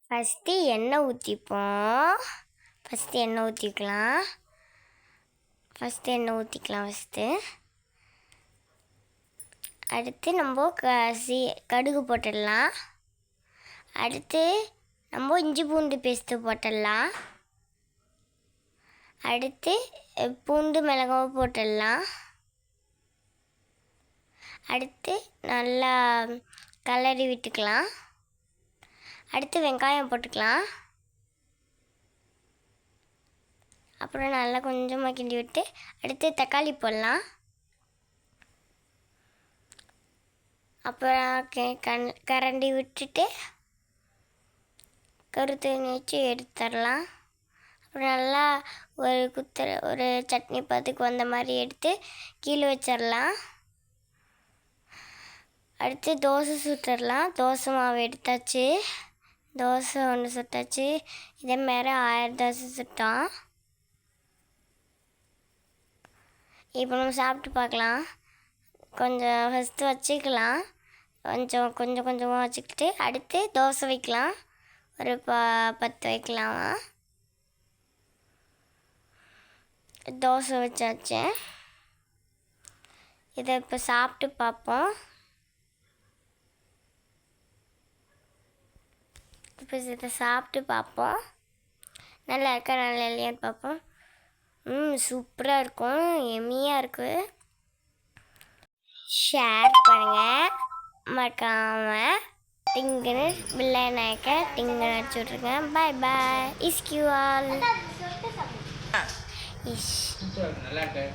First எண்ணெய் ஊற்றிப்போம். First எண்ணெய் ஊற்றிக்கலாம். அடுத்து நம்ம கடுகு போட்டுடலாம். அடுத்து நம்ம இஞ்சி பூண்டு பேஸ்ட்டு போட்டுடலாம். அடுத்து பூண்டு மிளகாய் போட்டுடலாம். அடுத்து நல்லா கலரி விட்டுக்கலாம். அடுத்து வெங்காயம் போட்டுக்கலாம். அப்புறம் நல்லா கொஞ்சமாக கிண்டி விட்டு அடுத்து தக்காளி போடலாம். அப்புறம் கரண்டி விட்டுட்டு கருத்தண்ணி வச்சு எடுத்துடலாம். அப்புறம் நல்லா ஒரு சட்னி பத்துக்கு வந்த மாதிரி எடுத்து கீழே வச்சிடலாம். அடுத்து தோசை சுட்டுடலாம். தோசை மாவு எடுத்தாச்சு. தோசை ஒன்று சுட்டாச்சு. இதே மாதிரி 1000 தோசை சுட்டோம். இப்போ நம்ம சாப்பிட்டு பார்க்கலாம். கொஞ்சம் ஃபஸ்ட்டு வச்சுக்கலாம். கொஞ்சம் கொஞ்சமாக வச்சுக்கிட்டு அடுத்து தோசை வைக்கலாம். ஒரு 10 வைக்கலாமா? தோசை வச்சாச்சு. இதை இப்போ சாப்பிட்டு பார்ப்போம். நல்லா இருக்கா நல்லா இல்லையான்னு பார்ப்போம். சூப்பராக இருக்கும். எம்மியாக இருக்குது. ஷேர் பண்ணுங்கள். மறக்காமல் டிங்குன்னு பில்லைனாக்க டிங்குன்னு அடிச்சு விட்ருங்க. பாய் பாய். இஸ்கியூ ஆல். நல்லா இருக்கு.